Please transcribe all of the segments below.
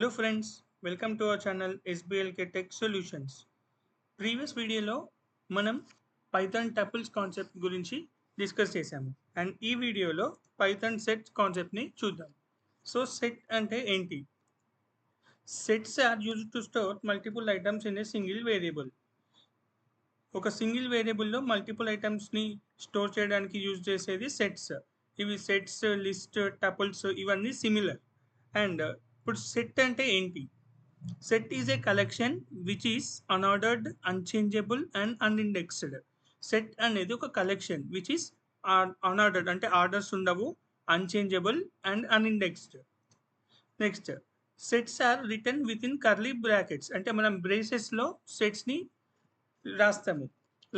Hello friends, welcome to our channel SBLK Tech Solutions. Previous వీడియోలో మనం Python tuples concept గురించి discuss చేశాము and ఈ వీడియోలో పైథాన్ సెట్ కాన్సెప్ట్ని చూద్దాం. సో సెట్ అంటే ఏంటి? Sets are used to store multiple items in a single variable. ఒక సింగిల్ వేరియబుల్లో మల్టిపుల్ ఐటమ్స్ని స్టోర్ చేయడానికి యూజ్ చేసేది సెట్స్. ఇవి సెట్స్, లిస్ట్, టపుల్స్ ఇవన్నీ సిమిలర్. అండ్ ఇప్పుడు సెట్ అంటే ఏంటి? Set is a collection which is unordered, unchangeable and unindexed. Set అనేది ఒక కలెక్షన్ విచ్ ఇస్ అన్ఆర్డర్డ్ అంటే ఆర్డర్స్ ఉండవు, unchangeable and unindexed. Next, sets are written within curly brackets అంటే మనం బ్రేసెస్లో సెట్స్ని రాస్తాము.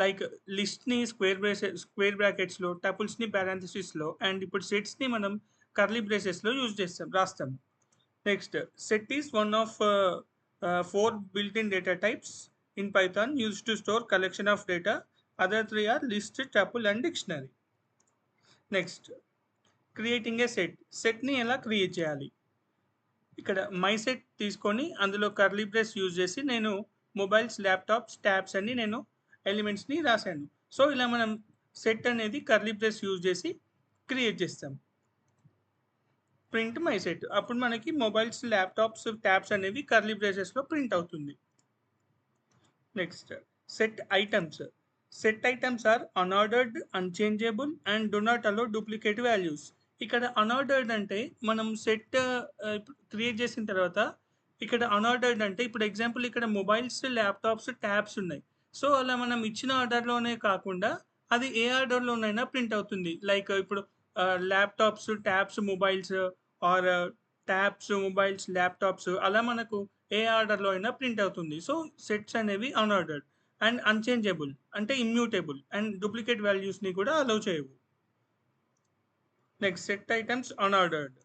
లైక్ లిస్ట్ని స్క్వేర్ బ్రాకెట్స్లో, టపుల్స్ని పారాంథసిస్లో అండ్ ఇప్పుడు సెట్స్ని మనం కర్లీ బ్రేసెస్లో యూజ్ రాస్తాము. Next, set is one of four built-in data types in Python used to store collection of data. Other three are list, tuple and dictionary. Next, creating a set. Set ni ఎలా create చేయాలి? ఇక్కడ my set తీసుకొని అందులో curly brace use చేసి నేను mobiles, laptops, tabs అని నేను ఎలిమెంట్స్ని రాశాను. సో ఇలా మనం సెట్ అనేది కర్లీ బ్రేస్ యూజ్ చేసి క్రియేట్ చేస్తాం. ప్రింట్ మై సెట్ అప్పుడు మనకి మొబైల్స్, ల్యాప్టాప్స్, ట్యాబ్స్ అనేవి కర్లీ బ్రేసెస్లో ప్రింట్ అవుతుంది. Next, set items. Set items are unordered, unchangeable and do not allow duplicate values. ఇక్కడ అన్ఆర్డర్డ్ అంటే మనం సెట్ క్రియేట్ చేసిన తర్వాత ఇక్కడ అన్ఆర్డర్డ్ అంటే ఇప్పుడు ఎగ్జాంపుల్ ఇక్కడ మొబైల్స్, ల్యాప్టాప్స్, ట్యాబ్స్ ఉన్నాయి. సో అలా మనం ఇచ్చిన ఆర్డర్లోనే కాకుండా అది ఏ ఆర్డర్లోనైనా ప్రింట్ అవుతుంది. లైక్ ఇప్పుడు laptops, tabs, mobiles or tabs, mobiles, laptops అలా మనకు ఏ ఆర్డర్లో అయినా ప్రింట్ అవుతుంది. సో సెట్స్ అనేవి అన్ఆర్డర్డ్ అండ్ అన్చేంజబుల్ అంటే ఇమ్యూటబుల్ అండ్ డూప్లికేట్ వాల్యూస్ని కూడా అలౌ చేయవు. Next, set items unordered.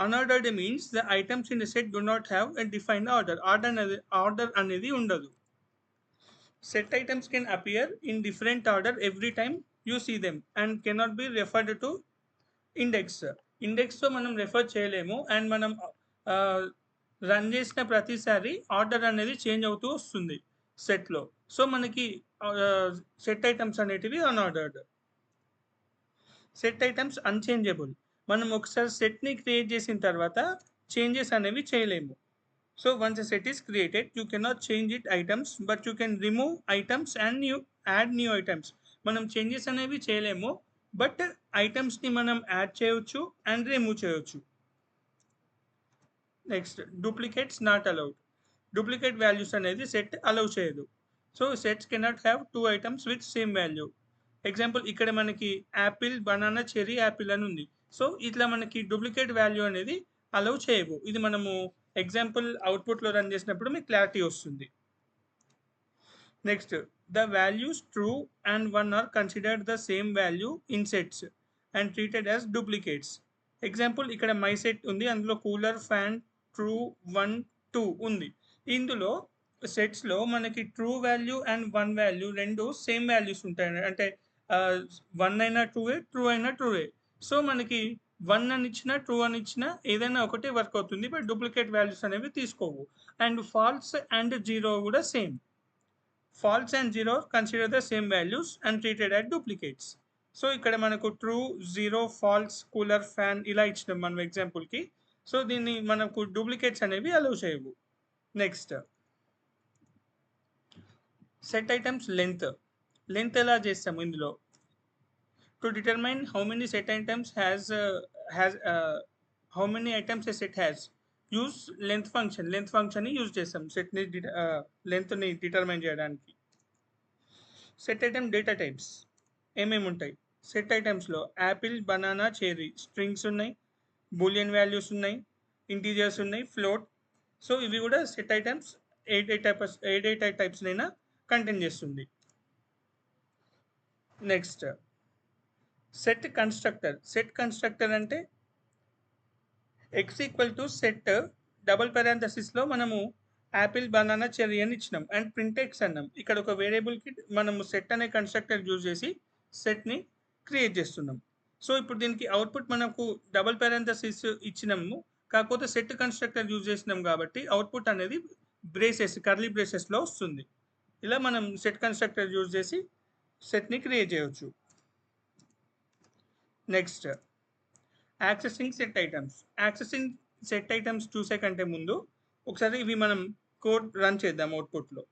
Unordered means the items in the set do not have a defined order. Order అనేది ఉండదు. Set items can appear in different order every time you see them and cannot be referred to index. ఇండెక్స్తో మనం రెఫర్ చేయలేము and మనం run చేసిన ప్రతిసారి order అనేది చేంజ్ అవుతూ వస్తుంది సెట్లో. సో మనకి సెట్ ఐటమ్స్ అనేటివి అన్ఆర్డర్డ్. Set items unchangeable. మనం ఒకసారి సెట్ని క్రియేట్ చేసిన తర్వాత చేంజెస్ అనేవి చేయలేము. So once a set is created you cannot change it items but you can remove items and add new items. మనం చేంజెస్ అనేవి చేయలేము బట్ ఐటమ్స్ని మనం యాడ్ చేయవచ్చు అండ్ రిమూవ్ చేయవచ్చు. Next, duplicates not allowed. Duplicate values అనేది set allow చేయదు. So sets cannot have two items with same value. Example ఇక్కడ మనకి యాపిల్, బనానా, చెర్రీ, యాపిల్ అని ఉంది. సో ఇట్లా మనకి డూప్లికేట్ వాల్యూ అనేది అలౌ చేయవు. ఇది మనము ఎగ్జాంపుల్ అవుట్పుట్లో రన్ చేసినప్పుడు మీకు క్లారిటీ వస్తుంది. Next, the values true and 1 are considered the same value in sets and treated as duplicates. Example ఇక్కడ మై సెట్ ఉంది, అందులో కూలర్, ఫ్యాన్, ట్రూ, 1, 2 ఉంది. ఇందులో సెట్స్లో మనకి ట్రూ వాల్యూ అండ్ 1 వాల్యూ రెండు సేమ్ వాల్యూస్ ఉంటాయి. అంటే 1 అయినా ట్రూఏ, ట్రూ అయినా ట్రూఏ. సో మనకి 1 అని ఇచ్చినా, ట్రూ అని ఇచ్చినా ఏదైనా ఒకటే వర్క్ అవుతుంది బట్ డూప్లికేట్ వాల్యూస్ అనేవి తీసుకోవు. అండ్ ఫాల్స్ అండ్ జీరో కూడా same. False and zero consider the same values and treated as duplicates. So ఇక్కడ మనకు true, zero, false, cooler, fan ఇలా ఇచ్చినాం మనం ఎగ్జాంపుల్కి. సో దీన్ని మనకు డూప్లికేట్స్ అనేవి అలౌ చేయవు. Next, set items length. Length ఎలా చేస్తాము ఇందులో? To determine how many set items how many items a set has use length function. Length ఫంక్షన్ని యూజ్ చేస్తాం సెట్ని లెంత్ని డిటర్మైన్ చేయడానికి. సెట్ ఐటమ్ డేటా టైప్స్ ఏమేమి ఉంటాయి? సెట్ ఐటమ్స్లో యాపిల్, బనానా, చెర్రీ స్ట్రింగ్స్ ఉన్నాయి, బూలియన్ వాల్యూస్ ఉన్నాయి, ఇంటీజర్స్ ఉన్నాయి, ఫ్లోట్. సో ఇవి కూడా సెట్ ఐటమ్స్ ఏ డేటా టైప్స్నైనా కంటైన్ చేస్తుంది. Next, set constructor. Set constructor అంటే X equal to set double పారాంథసిస్లో మనము యాపిల్, బనానా, చెర్రీ అని ఇచ్చినాం అండ్ ప్రింట్ ఎక్స్ అన్నాం. ఇక్కడ ఒక వేరియబుల్కి మనము సెట్ అనే కన్స్ట్రక్టర్ యూజ్ చేసి సెట్ని క్రియేట్ చేస్తున్నాం. సో ఇప్పుడు దీనికి అవుట్పుట్ మనకు డబుల్ పారాంథసిస్ ఇచ్చినాము కాకపోతే సెట్ కన్స్ట్రక్టర్ యూజ్ చేసినాం కాబట్టి అవుట్పుట్ అనేది బ్రేసెస్ కర్లీ బ్రేసెస్లో వస్తుంది. ఇలా మనం సెట్ కన్స్ట్రక్టర్ యూజ్ చేసి సెట్ని క్రియేట్ చేయవచ్చు. Next accessing set items. Accessing set items చూసే కంటే ముందు ఒకసారి ఇవి మనం కోడ్ రన్ చేద్దాం అవుట్పుట్లో.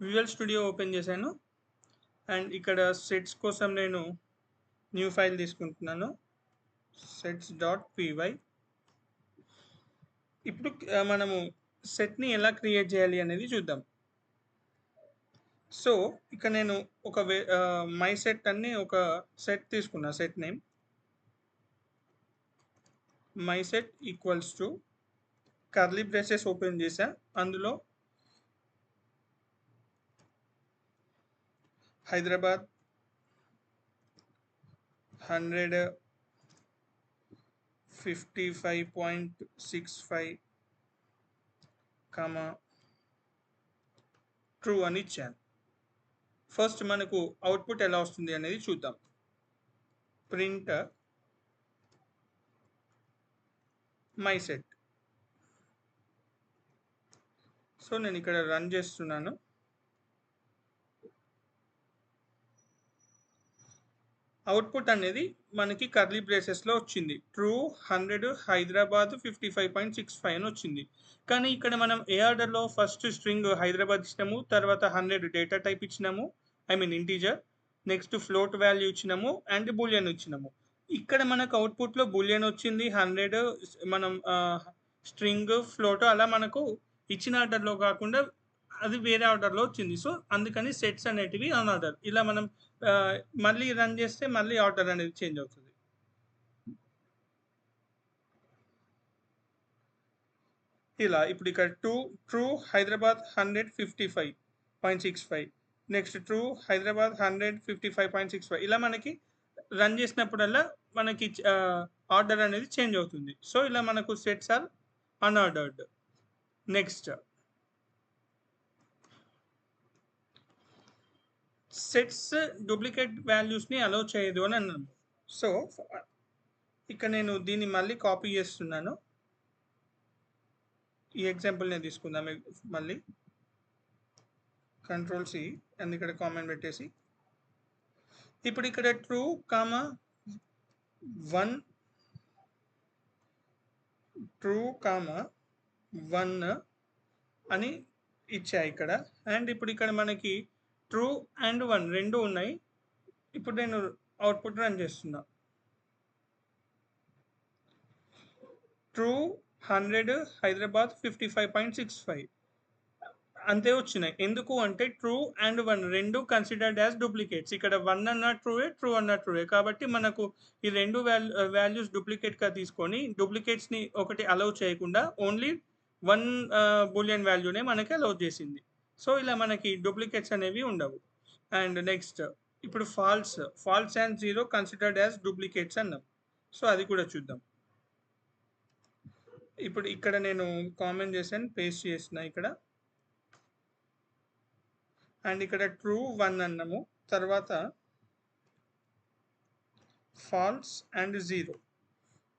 విజువల్ స్టూడియో ఓపెన్ చేశాను అండ్ ఇక్కడ సెట్స్ కోసం నేను న్యూ ఫైల్ తీసుకుంటున్నాను, sets.py. ఇప్పుడు మనము సెట్ని ఎలా క్రియేట్ చేయాలి అనేది చూద్దాం. సో ఇక్కడ నేను ఒక మై సెట్ అని ఒక సెట్ తీసుకున్నా, set name my set equals to curly braces open చేసా, అందులో హైదరాబాద్ 155.65 ట్రూ అని ఇచ్చాను. ఫస్ట్ మనకు అవుట్పుట్ ఎలా వస్తుంది అనేది చూద్దాం. Print my set. సో నేను ఇక్కడ రన్ చేస్తున్నాను. అవుట్పుట్ అనేది మనకి కర్లీ బ్రేసెస్లో వచ్చింది, ట్రూ 100 హైదరాబాద్ 55.65 అని వచ్చింది. కానీ ఇక్కడ మనం ఏ ఆర్డర్లో ఫస్ట్ స్ట్రింగ్ హైదరాబాద్ ఇచ్చినాము, తర్వాత 100 డేటా టైప్ ఇచ్చినాము, I mean integer, next float value ఇచ్చినాము అండ్ బూలియన్ ఇచ్చినాము. ఇక్కడ మనకు అవుట్పుట్లో బూలియన్ వచ్చింది, 100 మనం స్ట్రింగ్ ఫ్లోట్ అలా మనకు ఇచ్చిన ఆర్డర్లో కాకుండా అది వేరే ఆర్డర్లో వచ్చింది. సో అందుకని సెట్స్ అనేటివి ఆన్ ఆర్డర్. ఇలా మనం మళ్ళీ రన్ చేస్తే మళ్ళీ ఆర్డర్ అనేది చేంజ్ అవుతుంది. ఇలా ఇప్పుడు ఇక్కడ true Hyderabad 155.65, next true Hyderabad 155.65. ఇలా మనకి రన్ చేసినప్పుడల్లా మనకి ఆర్డర్ అనేది చేంజ్ అవుతుంది. సో ఇలా మనకు sets are unordered. Next sets duplicate వాల్యూస్ని అలౌ చేయదు అని అన్నాను. సో ఇక్కడ నేను దీన్ని మళ్ళీ కాపీ చేస్తున్నాను. ఈ ఎగ్జాంపుల్ నేను తీసుకుందాం. మళ్ళీ Ctrl+C అండ్ ఇక్కడ కామెంట్ పెట్టేసి ఇప్పుడు ఇక్కడ ట్రూ 1 ట్రూ 1 అని ఇచ్చా ఇక్కడ. అండ్ ఇప్పుడు ఇక్కడ మనకి ట్రూ అండ్ 1 రెండు ఉన్నాయి. ఇప్పుడు నేను అవుట్పుట్ రన్ చేస్తున్నా. ట్రూ 100 హైదరాబాద్ 55.65 అంతే వచ్చినాయి. ఎందుకు అంటే ట్రూ అండ్ 1 రెండు కన్సిడర్డ్ యాజ్ డూప్లికేట్స్. ఇక్కడ 1 అన్న ట్రూయే, ట్రూ అన్న ట్రూయే. కాబట్టి మనకు ఈ రెండు వాల్యూస్ డూప్లికేట్గా తీసుకొని డూప్లికేట్స్ని ఒకటి అలౌ చేయకుండా ఓన్లీ 1 బూలియన్ వాల్యూనే మనకి అలౌ చేసింది. సో ఇలా మనకి డూప్లికేట్స్ అనేవి ఉండవు. అండ్ నెక్స్ట్ ఇప్పుడు false and 0 considered as duplicates అన్నాం. సో అది కూడా చూద్దాం. ఇప్పుడు ఇక్కడ నేను కామెంట్ చేశాను, పేస్ట్ చేసిన ఇక్కడ. అండ్ ఇక్కడ ట్రూ 1 అన్నాము, తర్వాత ఫాల్స్ అండ్ 0.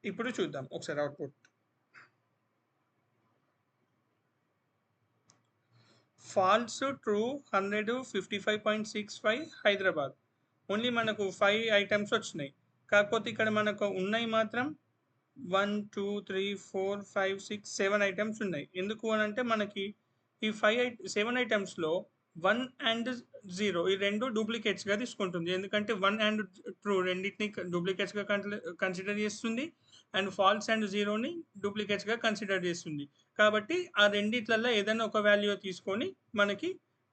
ఇప్పుడు చూద్దాం ఒకసారి output. False true 155.65 Hyderabad. Only మనకు 5 ఐటమ్స్ వచ్చినాయి. కాకపోతే ఇక్కడ మనకు ఉన్నాయి మాత్రం 1 2 3 4 5 6 7 ఐటమ్స్ ఉన్నాయి. ఎందుకు అని అంటే మనకి ఈ 7 ఐటమ్స్లో 1 అండ్ 0 ఈ రెండు డూప్లికేట్స్గా తీసుకుంటుంది. ఎందుకంటే 1 అండ్ ట్రూ రెండింటిని డూప్లికేట్స్గా కన్సిడర్ చేస్తుంది అండ్ ఫాల్స్ అండ్ 0ని డూప్లికేట్స్గా కన్సిడర్ చేస్తుంది. కాబట్టి ఆ రెండిట్లలో ఏదైనా ఒక వాల్యూ తీసుకొని మనకి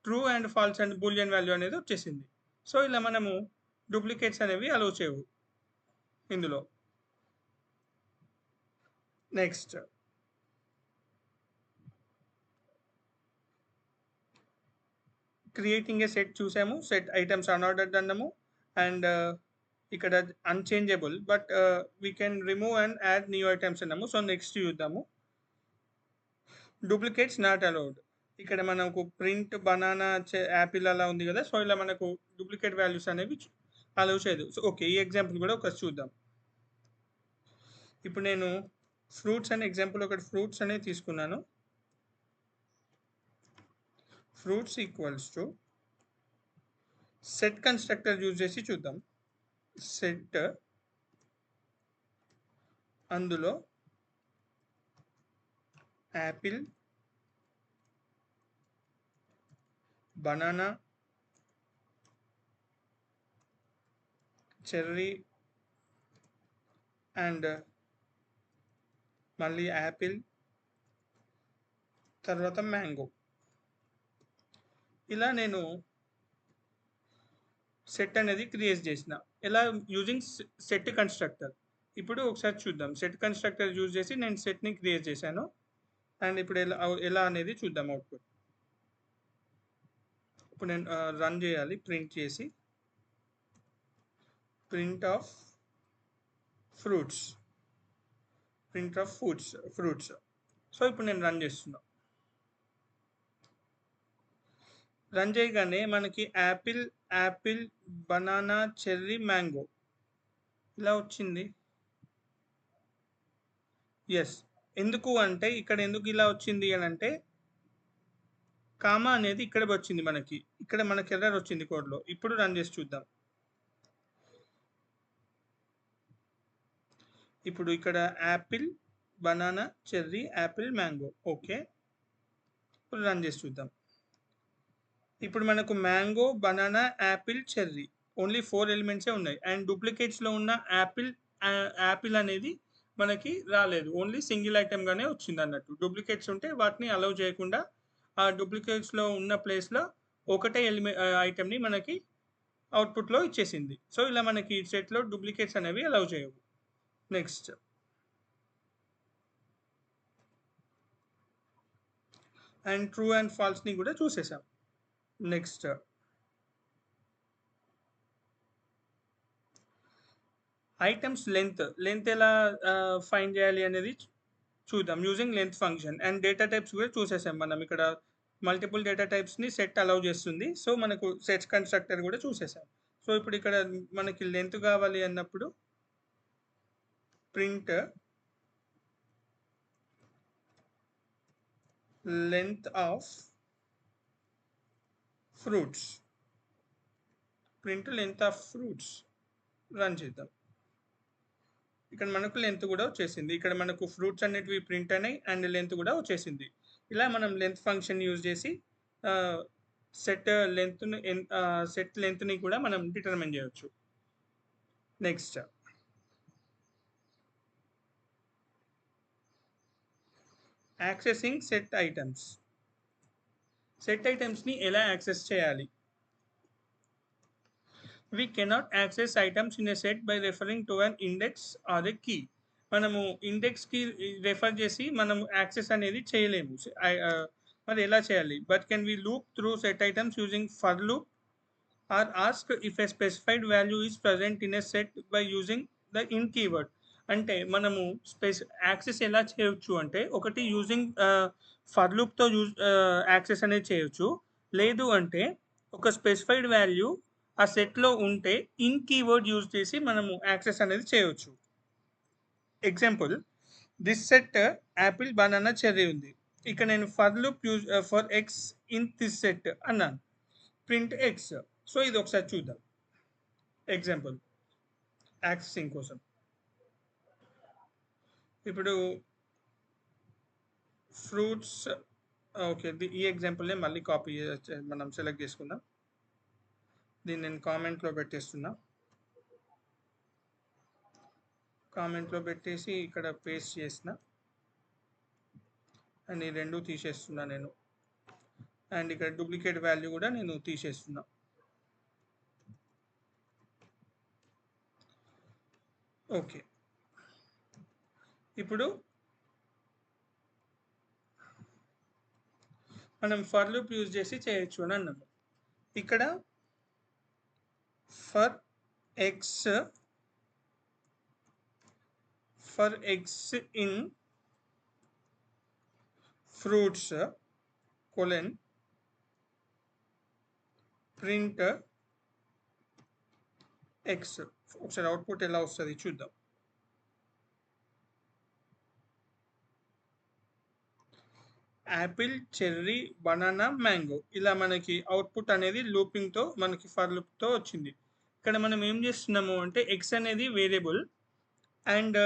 true and false and boolean value అనేది వచ్చేసింది. సో ఇలా మనము డూప్లికేట్స్ అనేవి అలౌ చేయవు ఇందులో. నెక్స్ట్ క్రియేటింగ్ ఏ సెట్ చూసాము, సెట్ ఐటమ్స్ అన్ఆర్డర్డ్ అన్నాము అండ్ ఇక్కడ unchangeable but we can remove and add new items అన్నాము. సో నెక్స్ట్ చూద్దాము. Duplicates not allowed. ఇక్కడ మనకు ప్రింట్ బనానా యాపిల్ అలా ఉంది కదా. సో ఇలా మనకు డూప్లికేట్ వాల్యూస్ అనేవి అలౌ చేయదు. సో ఓకే, ఈ ఎగ్జాంపుల్ కూడా ఒకసారి చూద్దాం. ఇప్పుడు నేను ఫ్రూట్స్ అనే ఎగ్జాంపుల్ ఒకటి ఫ్రూట్స్ అనేది తీసుకున్నాను. Fruits equals to set constructor use చేసి చూద్దాం. సెట్ అందులో యాపిల్, బనానా, చెర్రీ అండ్ మళ్ళీ యాపిల్, తర్వాత మ్యాంగో. ఇలా నేను సెట్ అనేది క్రియేట్ చేసిన, ఎలా యూజింగ్ సెట్ కన్స్ట్రక్టర్. ఇప్పుడు ఒకసారి చూద్దాం. సెట్ కన్స్ట్రక్టర్ యూజ్ చేసి నేను సెట్ని క్రియేట్ చేశాను. అండ్ ఇప్పుడు ఎలా అనేది చూద్దాం అవుట్పుట్. ఇప్పుడు నేను రన్ చేయాలి, ప్రింట్ చేసి print of fruits, fruits. So ఇప్పుడు నేను రన్ చేస్తున్నా. రన్ చేయగానే మనకి యాపిల్, బనానా, చెర్రీ, మ్యాంగో ఇలా వచ్చింది. ఎస్, ఎందుకు అంటే ఇక్కడ ఎందుకు ఇలా వచ్చింది అని అంటే కామా అనేది ఇక్కడ వచ్చింది, ఇక్కడ మనకి ఎర్రర్ వచ్చింది కోడ్లో. ఇప్పుడు రన్ చేసి చూద్దాం. ఇప్పుడు ఇక్కడ Apple, banana, cherry, Apple, mango. Okay, ఇప్పుడు రన్ చేసి చూద్దాం. ఇప్పుడు మనకు mango, banana, Apple, cherry only 4 ఎలిమెంట్సే ఉన్నాయి. అండ్ డూప్లికేట్స్లో ఉన్న యాపిల్ అనేది మనకి రాలేదు, ఓన్లీ సింగిల్ ఐటెంగానే వచ్చింది అన్నట్టు. డూప్లికేట్స్ ఉంటే వాటిని అలౌ చేయకుండా ఆ డూప్లికేట్స్లో ఉన్న ప్లేస్లో ఒకటే ఐటెంని మనకి అవుట్పుట్లో ఇచ్చేసింది. సో ఇలా మనకి సెట్లో డూప్లికేట్స్ అనేవి అలౌ చేయవు. నెక్స్ట్ అండ్ ట్రూ అండ్ ఫాల్స్ని కూడా చూసేసాం. నెక్స్ట్ ఐటమ్స్ లెంత్ ఎలా ఫైండ్ చేయాలి అనేది చూద్దాం using length function. And data types కూడా చూసేసాం మనం. ఇక్కడ మల్టిపుల్ డేటా టైప్స్ని సెట్ అలౌ చేస్తుంది. సో మనకు సెట్ కన్స్ట్రక్టర్ కూడా చూసేసాం. సో ఇప్పుడు ఇక్కడ మనకి లెంత్ కావాలి అన్నప్పుడు print length of fruits, run చేద్దాం. ఇక్కడ మనకు లెంత్ కూడా వచ్చేసింది. ఇక్కడ మనకు ఫ్రూట్స్ అనేటివి ప్రింట్ అయినాయి అండ్ లెంత్ కూడా వచ్చేసింది. ఇలా మనం లెంత్ ఫంక్షన్ యూజ్ చేసి సెట్ లెంత్ని కూడా మనం డిటర్మిన్ చేయవచ్చు. నెక్స్ట్ యాక్సెసింగ్ సెట్ ఐటమ్స్ని ఎలా యాక్సెస్ చేయాలి? We cannot access items in a set by referring to an index or a key. మనము ఇండెక్స్కి రెఫర్ చేసి మనము యాక్సెస్ అనేది చేయలేము. మరి ఎలా చేయాలి? But can we loop through set items using for loop or ask if a specified value is present in a set by using the in keyword. అంటే మనము యాక్సెస్ ఎలా చేయొచ్చు అంటే ఒకటి యూజింగ్ ఫర్ లూప్తో యాక్సెస్ అనేది చేయొచ్చు. లేదు అంటే ఒక స్పెసిఫైడ్ వాల్యూ ఆ సెట్లో ఉంటే ఇన్ కీవర్డ్ యూజ్ చేసి మనము యాక్సెస్ అనేది చేయవచ్చు. Example, this set Apple, banana, cherry ఉంది. ఇక్కడ నేను for loop use for X in this set అన్నాను, ప్రింట్ ఎక్స్. సో ఇది ఒకసారి చూద్దాం ఎగ్జాంపుల్ యాక్సెసింగ్ కోసం. ఇప్పుడు ఫ్రూట్స్, ఓకే, ఈ ఎగ్జాంపుల్నే మళ్ళీ కాపీ మనం సెలెక్ట్ చేసుకుందాం. దీన్ని నేను కామెంట్లో పెట్టేస్తున్నా. కామెంట్లో పెట్టేసి ఇక్కడ పేస్ట్ చేసిన అండ్ ఈ రెండు తీసేస్తున్నా నేను. అండ్ ఇక్కడ డూప్లికేట్ వాల్యూ కూడా నేను తీసేస్తున్నా. ఓకే, ఇప్పుడు మనం ఫర్ లూప్ యూజ్ చేసి చేయొచ్చు అని అన్నాము. ఇక్కడ for X in fruits colon print X. ఒకసారి అవుట్పుట్ ఎలా వస్తుంది చూద్దాం. యాపిల్, చెర్రీ, బనానా, మ్యాంగో ఇలా మనకి అవుట్పుట్ అనేది లూపింగ్తో మనకి ఫర్ లూప్తో వచ్చింది. ఇక్కడ మనం ఏం చేస్తున్నాము అంటే ఎక్స్ అనేది వేరియబుల్ అండ్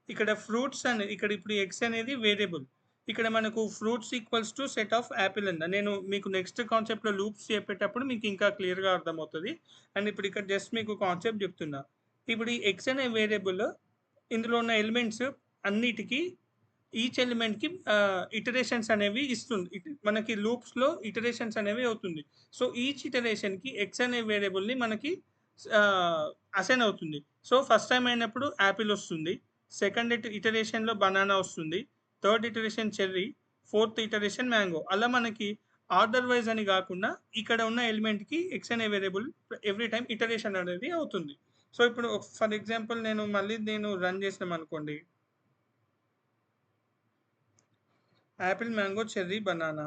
ఇక్కడ ఫ్రూట్స్ అనేది ఇక్కడ ఇప్పుడు ఎక్స్ అనేది వేరియబుల్. ఇక్కడ మనకు fruits equals to set of Apple అండి. నేను మీకు నెక్స్ట్ కాన్సెప్ట్లో లూప్స్ చెప్పేటప్పుడు మీకు ఇంకా క్లియర్గా అర్థమవుతుంది. అండ్ ఇప్పుడు ఇక్కడ జస్ట్ మీకు కాన్సెప్ట్ చెప్తున్నా. ఇప్పుడు ఈ ఎక్స్ అనే వేరియబుల్ ఇందులో ఉన్న ఎలిమెంట్స్ అన్నిటికీ ఈచ్ ఎలిమెంట్కి ఇటరేషన్స్ అనేవి ఇస్తుంది. మనకి లూప్స్లో ఇటరేషన్స్ అనేవి అవుతుంది. సో ఈచ్ ఇటరేషన్కి ఎక్స్ అనే వేరియబుల్ని మనకి అసైన్ అవుతుంది. సో ఫస్ట్ టైం అయినప్పుడు యాపిల్ వస్తుంది, సెకండ్ ఇటరేషన్లో బనానా వస్తుంది, third iteration cherry, fourth iteration mango. అలా మనకి ఆర్డర్ వైజ్ అని కాకుండా ఇక్కడ ఉన్న ఎలిమెంట్కి ఎక్స్ అనే వేరియబుల్ ఎవ్రీ టైం ఇటరేషన్ అనేది అవుతుంది. సో ఇప్పుడు ఫర్ ఎగ్జాంపుల్ నేను రన్ చేసినాం అనుకోండి, Apple, mango, cherry, banana,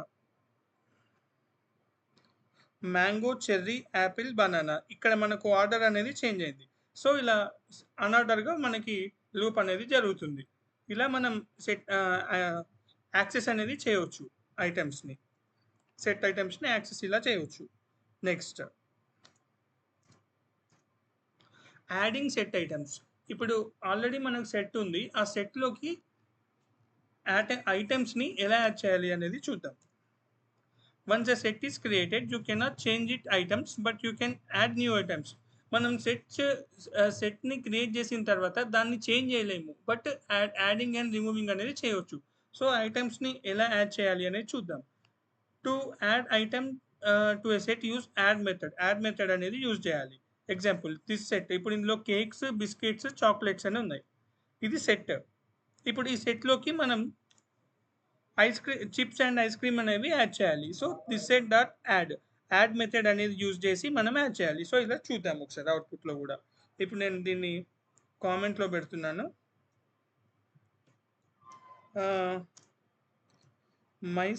mango, cherry, Apple, banana. ఇక్కడ మనకు ఆర్డర్ అనేది చేంజ్ అయింది. సో ఇలా అన్ఆర్డర్గా మనకి లూప్ అనేది జరుగుతుంది. ఇలా మనం యాక్సెస్ అనేది చేయవచ్చు ఐటమ్స్ని, సెట్ ఐటమ్స్ని యాక్సెస్ ఇలా చేయవచ్చు. Next adding set items. ఇప్పుడు ఆల్రెడీ మనకు సెట్ ఉంది, ఆ సెట్లోకి ఐటమ్స్ని ఎలా యాడ్ చేయాలి అనేది చూద్దాం. Once a set is created, you cannot change it items, but you can add new items. మనం సెట్ని క్రియేట్ చేసిన తర్వాత దాన్ని చేంజ్ చేయలేము, బట్ యాడింగ్ అండ్ రిమూవింగ్ అనేది చేయవచ్చు. సో ఐటమ్స్ని ఎలా యాడ్ చేయాలి అనేది చూద్దాం. To add item to a set use add method అనేది యూజ్ చేయాలి. Example this set. ఇప్పుడు ఇందులో కేక్స్, బిస్కెట్స్, చాక్లెట్స్ అని ఉన్నాయి. ఇది సెట్. ఇప్పుడు ఈ సెట్లోకి మనం చిప్స్ అండ్ ఐస్ క్రీమ్ అనేవి యాడ్ చేయాలి. So this set dot add method అనేది యూజ్ చేసి మనం యాడ్ చేయాలి. సో ఇలా చూద్దాం ఒకసారి అవుట్పుట్లో కూడా. ఇప్పుడు నేను దీన్ని కామెంట్లో పెడుతున్నాను. My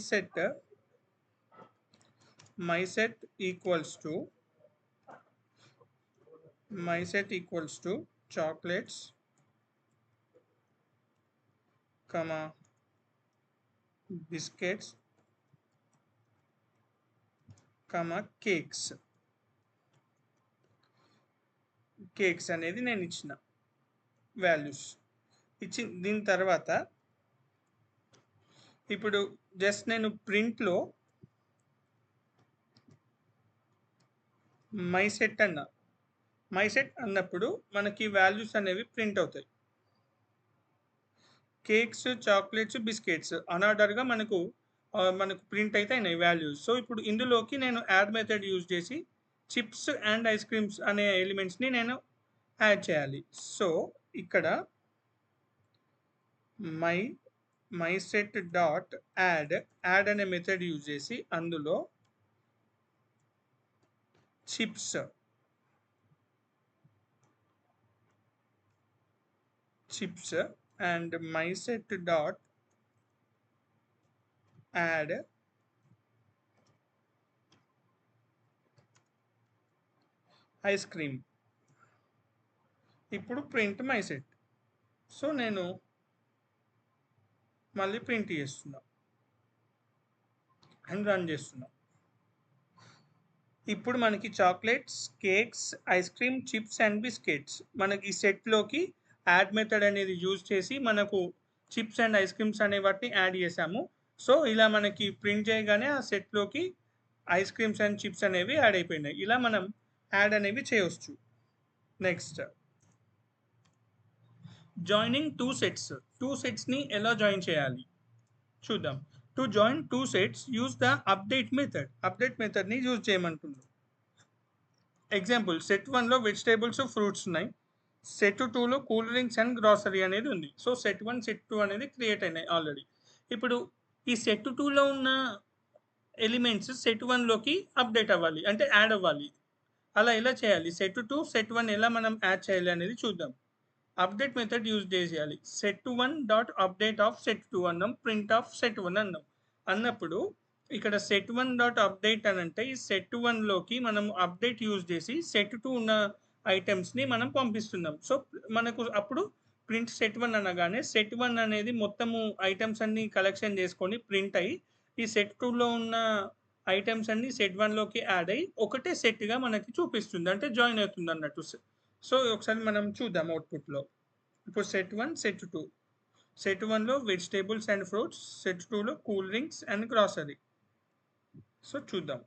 set equals to chocolates, biscuits, cakes అనేది నేను ఇచ్చిన వాల్యూస్ దీని తర్వాత ఇప్పుడు జస్ట్ నేను ప్రింట్లో మై సెట్ అన్నప్పుడు మనకి వాల్యూస్ అనేవి ప్రింట్ అవుతాయి. కేక్స్, చాక్లెట్స్, బిస్కెట్స్ అన్ఆర్డర్గా మనకు ప్రింట్ అయితే అయినాయి వాల్యూస్. సో ఇప్పుడు ఇందులోకి నేను యాడ్ మెథడ్ యూజ్ చేసి చిప్స్ అండ్ ఐస్ క్రీమ్స్ అనే ఎలిమెంట్స్ని నేను యాడ్ చేయాలి. సో ఇక్కడ మై సెట్ డాట్ యాడ్ అనే మెథడ్ యూజ్ చేసి అందులో chips and my set dot add ice cream. ఇప్పుడు ప్రింట్ మై సెట్. సో నేను మళ్ళీ ప్రింట్ చేస్తున్నా అండ్ రన్ చేస్తున్నా. ఇప్పుడు మనకి chocolates, cakes, ice cream, chips and biscuits మనకి ఈ సెట్లోకి యాడ్ మెథడ్ అనేది యూజ్ చేసి మనకు చిప్స్ అండ్ ఐస్ క్రీమ్స్ అనే వాటిని యాడ్ చేసాము. సో ఇలా మనకి ప్రింట్ చేయగానే ఆ సెట్లోకి ఐస్ క్రీమ్స్ అండ్ చిప్స్ అనేవి యాడ్ అయిపోయినాయి. ఇలా మనం యాడ్ అనేవి చేయవచ్చు. నెక్స్ట్ జాయినింగ్ టూ సెట్స్ని ఎలా జాయిన్ చేయాలి చూద్దాం. To join two sets use the update మెథడ్ని యూజ్ చేయమంటున్నాం. ఎగ్జాంపుల్ సెట్ 1లో వెజిటేబుల్స్, ఫ్రూట్స్ ఉన్నాయి. సెట్ 2లో కూల్ డ్రింక్స్ అండ్ గ్రాసరీ అనేది ఉంది. సో సెట్ 1, సెట్ 2 అనేది క్రియేట్ అయినాయి ఆల్రెడీ. ఇప్పుడు ఈ సెట్ 2లో ఉన్న ఎలిమెంట్స్ సెట్ 1లోకి అప్డేట్ అవ్వాలి, అంటే యాడ్ అవ్వాలి. అలా ఎలా చేయాలి? సెట్ 2, సెట్ 1 ఎలా మనం యాడ్ చేయాలి అనేది చూద్దాం. అప్డేట్ మెథడ్ యూజ్ చేయాలి. Set 1 dot update of set 2 అన్నాం, ప్రింట్ ఆఫ్ సెట్ 1 అన్నాం. అన్నప్పుడు ఇక్కడ సెట్ 1 డాట్ అప్డేట్ అని అంటే ఈ సెట్ 1లోకి మనం అప్డేట్ యూజ్ చేసి సెట్ 2 ఉన్న ఐటమ్స్ని మనం పంపిస్తున్నాం. సో మనకు అప్పుడు ప్రింట్ సెట్ వన్ అనగానే సెట్ వన్ అనేది మొత్తము ఐటమ్స్ అన్ని కలెక్షన్ చేసుకొని ప్రింట్ అయ్యి ఈ సెట్ టూలో ఉన్న ఐటమ్స్ అన్ని సెట్ వన్లోకి యాడ్ అయ్యి ఒకటే సెట్గా మనకి చూపిస్తుంది, అంటే జాయిన్ అవుతుంది అన్నట్టు. సో ఒకసారి మనం చూద్దాం అవుట్పుట్లో. ఇప్పుడు set one set two. Set వన్లో వెజిటేబుల్స్ అండ్ ఫ్రూట్స్, సెట్ టూలో cool drinks and grocery. So చూద్దాం.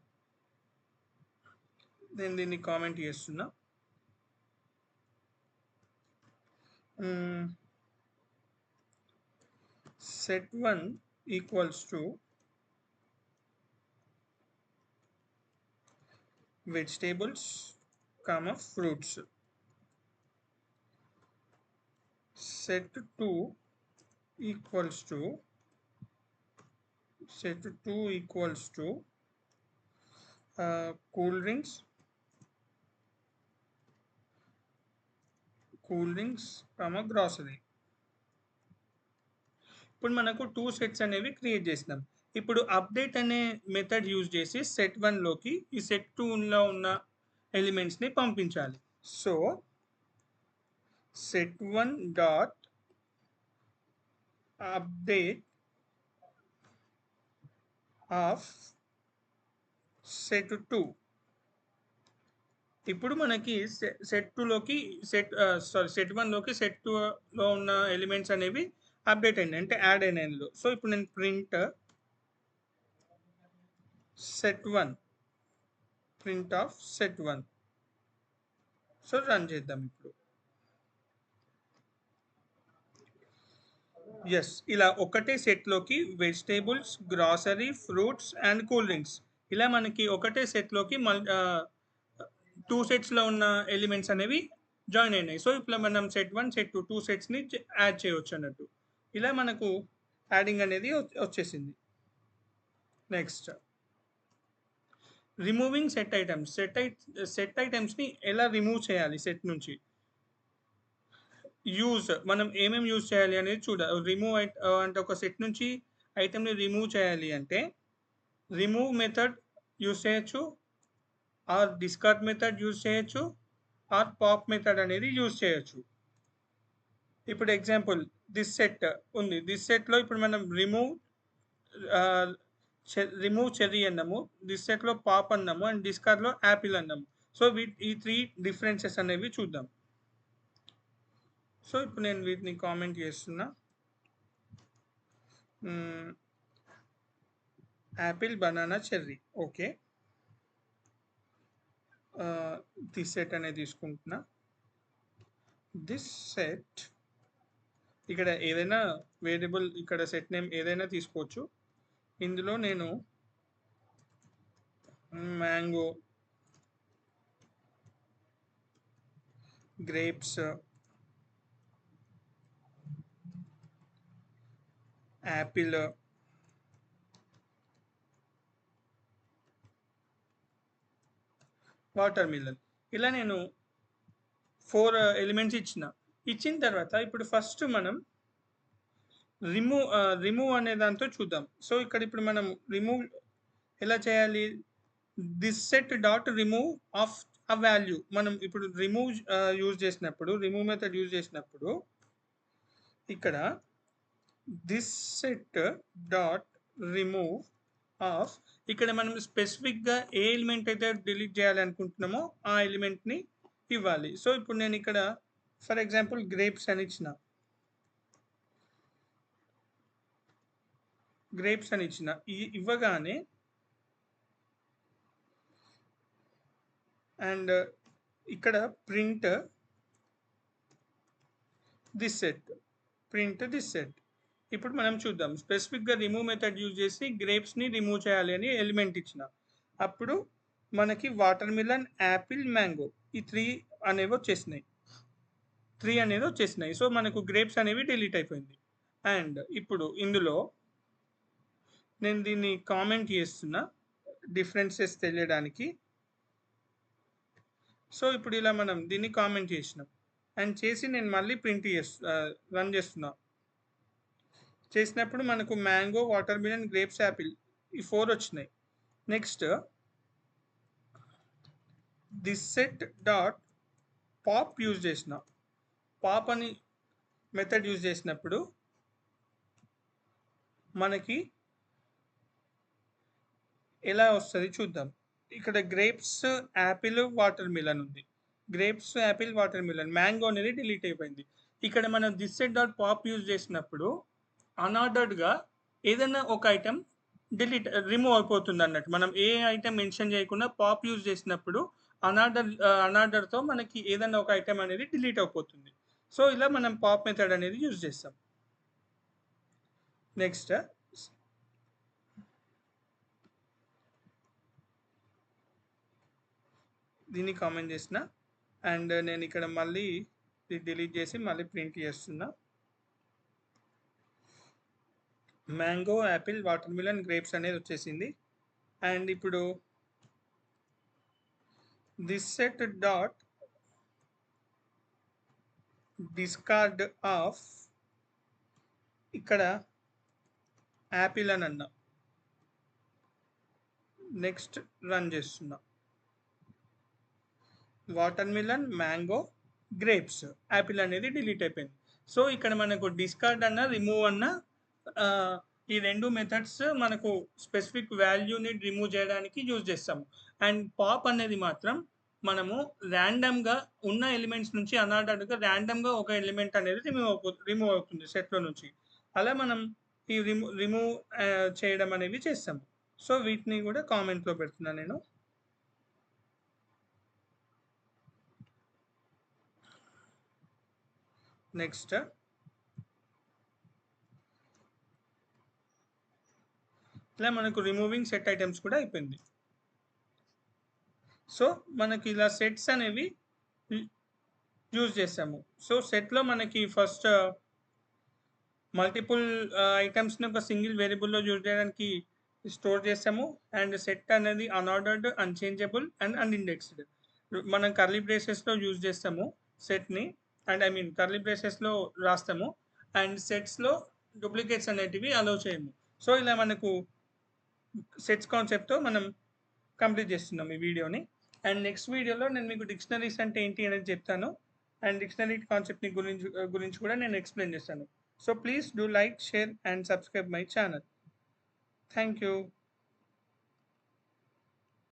నేను దీన్ని కామెంట్ చేస్తున్నా. set 1 equals to vegetables comma fruits. Set 2 equals to cool drinks comma grocery. ఇప్పుడు మనకు 2 సెట్స్ అనేవి క్రియేట్ చేసినాం. ఇప్పుడు అప్డేట్ అనే మెథడ్ యూజ్ చేసి సెట్ 1లోకి ఈ సెట్ 2లో ఉన్న ఎలిమెంట్స్ని పంపించాలి. So set 1 dot update of set 2. ఇప్పుడు మనకి సెట్ 2లోకి సెట్ 1లోకి సెట్ 2లో ఉన్న ఎలిమెంట్స్ అనేవి అప్డేట్ అయినాయి, అంటే యాడ్ అయినాయి. సో ఇప్పుడు నేను print set 1, print of set 1. So run చేద్దాం ఇప్పుడు. ఎస్, ఇలా ఒకటే సెట్లోకి vegetables, grocery, fruits and cool drinks ఇలా మనకి ఒకటే సెట్లోకి 2 సెట్స్లో ఉన్న ఎలిమెంట్స్ అనేవి జాయిన్ అయినాయి. సో ఇప్పుడు మనం సెట్ 1 సెట్ 2 సెట్స్ని యాడ్ చేయవచ్చు అన్నట్టు. ఇలా మనకు యాడింగ్ అనేది వచ్చేసింది. Next removing set items. Set ఐటమ్స్ని ఎలా రిమూవ్ చేయాలి సెట్ నుంచి. మనం ఏమేమి యూజ్ చేయాలి అనేది రిమూవ్ అంటే ఒక సెట్ నుంచి ఐటమ్ని రిమూవ్ చేయాలి అంటే రిమూవ్ మెథడ్ యూజ్ చేయొచ్చు, ఆర్ డిస్కార్డ్ మెథడ్ యూజ్ చేయొచ్చు, ఆర్ పాప్ మెథడ్ అనేది యూజ్ చేయొచ్చు. ఇప్పుడు ఎగ్జాంపుల్ దిస్ సెట్ ఉంది. దిస్ సెట్లో ఇప్పుడు మనం రిమూవ్ చెర్రీ అన్నాము, దిస్ సెట్లో పాప్ అన్నాము, అండ్ డిస్కార్డ్లో యాపిల్ అన్నాము. సో ఈ 3 డిఫరెన్సెస్ అనేవి చూద్దాం. సో ఇప్పుడు నేను వీటిని కామెంట్ చేస్తున్నా. Apple, banana, cherry. Okay, this set అనేది తీసుకుంటున్నా. దిస్ సెట్ ఇక్కడ ఏదైనా వేరియబుల్, ఇక్కడ సెట్ నేమ్ ఏదైనా తీసుకోవచ్చు. ఇందులో నేను mango, grapes, Apple, water melon ఇలా నేను 4 ఎలిమెంట్స్ ఇచ్చిన తర్వాత ఇప్పుడు ఫస్ట్ మనం రిమూవ్ అనే దాంతో చూద్దాం. సో ఇక్కడ ఇప్పుడు మనం రిమూవ్ ఎలా చేయాలి. This set dot remove of a value. మనం ఇప్పుడు రిమూవ్ రిమూవ్ మెథడ్ యూజ్ చేసినప్పుడు ఇక్కడ this set dot remove of, ఇక్కడ మనం స్పెసిఫిక్గా ఏ ఎలిమెంట్ అయితే డిలీట్ చేయాలనుకుంటున్నామో ఆ ఎలిమెంట్ని ఇవ్వాలి. సో ఇప్పుడు నేను ఇక్కడ ఫర్ ఎగ్జాంపుల్ గ్రేప్స్ అని ఇచ్చిన ఇవ్వగానే అండ్ ఇక్కడ ప్రింట్ దిస్ సెట్. ఇప్పుడు మనం చూద్దాం. స్పెసిఫిక్గా రిమూవ్ మెథడ్ యూజ్ చేసి గ్రేప్స్ని రిమూవ్ చేయాలి అని ఎలిమెంట్ ఇచ్చిన అప్పుడు మనకి వాటర్ మిలన్, యాపిల్, మ్యాంగో ఈ 3 అనేవి వచ్చేసినాయి. సో మనకు గ్రేప్స్ అనేవి డిలీట్ అయిపోయింది. అండ్ ఇప్పుడు ఇందులో నేను దీన్ని కామెంట్ చేస్తున్నా డిఫరెన్సెస్ తెలియడానికి. సో ఇప్పుడు ఇలా మనం దీన్ని కామెంట్ చేసినాం అండ్ చేసి నేను మళ్ళీ రన్ చేసినప్పుడు మనకు mango, water melon, grapes, Apple ఈ 4 వచ్చినాయి. Next this set dot pop use చేసిన పాప్ అని మెథడ్ యూజ్ చేసినప్పుడు మనకి ఎలా వస్తుంది చూద్దాం. ఇక్కడ గ్రేప్స్, యాపిల్, వాటర్ మిలన్ ఉంది. Grapes, Apple, water melon, mango అనేది డిలీట్ అయిపోయింది. ఇక్కడ మనం this set dot pop use చేసినప్పుడు అన్ఆర్డర్డ్గా ఏదైనా ఒక ఐటెం రిమూవ్ అయిపోతుంది అన్నట్టు. మనం ఏ ఐటెం మెన్షన్ చేయకుండా పాప్ యూజ్ చేసినప్పుడు అన్ఆర్డర్తో మనకి ఏదైనా ఒక ఐటెం అనేది డిలీట్ అయిపోతుంది. సో ఇలా మనం పాప్ మెథడ్ అనేది యూజ్ చేస్తాం. నెక్స్ట్ దీన్ని కామెంట్ చేసిన అండ్ నేను ఇక్కడ మళ్ళీ డిలీట్ చేసి మళ్ళీ ప్రింట్ చేస్తున్నా. Mango, Apple, water melon, grapes అనేది వచ్చేసింది. అండ్ ఇప్పుడు this set dot discard of ఇక్కడ యాపిల్ అని అన్నా. నెక్స్ట్ రన్ చేస్తున్నా. Water melon, mango, grapes, Apple అనేది డిలీట్ అయిపోయింది. సో ఇక్కడ మనకు డిస్కార్డ్ అన్న రిమూవ్ అన్న ఈ రెండు మెథడ్స్ మనకు స్పెసిఫిక్ వాల్యూని రిమూవ్ చేయడానికి యూజ్ చేస్తాము. అండ్ పాప్ అనేది మాత్రం మనము ర్యాండమ్గా ఉన్న ఎలిమెంట్స్ నుంచి అన్ఆర్డర్డ్గా ర్యాండమ్గా ఒక ఎలిమెంట్ అనేది రిమూవ్ అవుతుంది సెట్లో నుంచి. అలా మనం ఈ రిమూవ్ చేయడం అనేవి చేస్తాము. సో వీటిని కూడా కామెంట్లో పెడుతున్నాను నేను. నెక్స్ట్ ఇలా మనకు రిమూవింగ్ సెట్ ఐటమ్స్ కూడా అయిపోయింది. సో మనకి ఇలా సెట్స్ అనేవి యూజ్ చేస్తాము. సో సెట్లో మనకి ఫస్ట్ మల్టిపుల్ ఐటమ్స్ని ఒక సింగిల్ వేరియబుల్లో యూజ్ చేయడానికి స్టోర్ చేస్తాము. అండ్ సెట్ అనేది అన్ఆర్డర్డ్, అన్చేంజబుల్ అండ్ అన్ఇండెక్స్డ్. మనం కర్లీ బ్రేసెస్లో యూజ్ చేస్తాము సెట్ని, అండ్ కర్లీ బ్రేసెస్లో రాస్తాము. అండ్ సెట్స్లో డూప్లికేట్స్ అనేటివి అలౌ చేయము. సో ఇలా మనకు సెట్స్ కాన్సెప్ట్తో మనం కంప్లీట్ చేస్తున్నాం ఈ వీడియోని. అండ్ నెక్స్ట్ వీడియోలో నేను మీకు డిక్షనరీస్ అంటే ఏంటి అనేది చెప్తాను. అండ్ డిక్షనరీ కాన్సెప్ట్ని గురించి కూడా నేను ఎక్స్ప్లెయిన్ చేస్తాను. So please do like, share and subscribe my channel. Thank you.